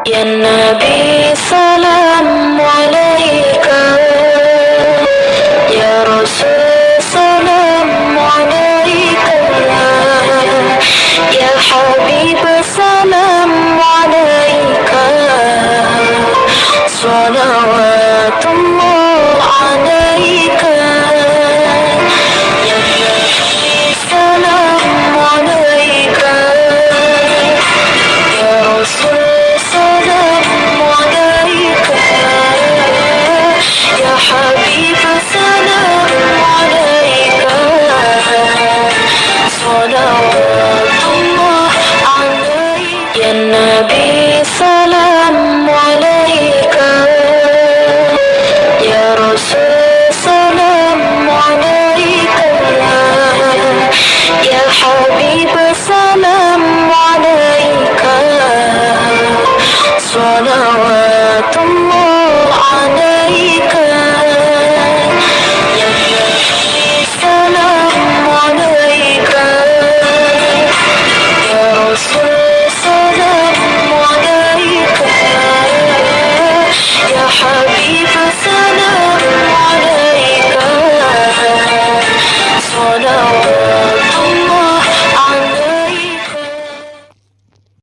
يا النبي سلام عليك، يا رسول سلام عليك، يا حبيب سلام عليك، صلوات الله عليك. يا نبي سلام عليك، يا رسول سلام عليك، يا حبيب سلام عليك، صلوات الله عليك. يا النبي سلام عليك، يا رسول سلام عليك، يا حبيب سلام عليك، صلوات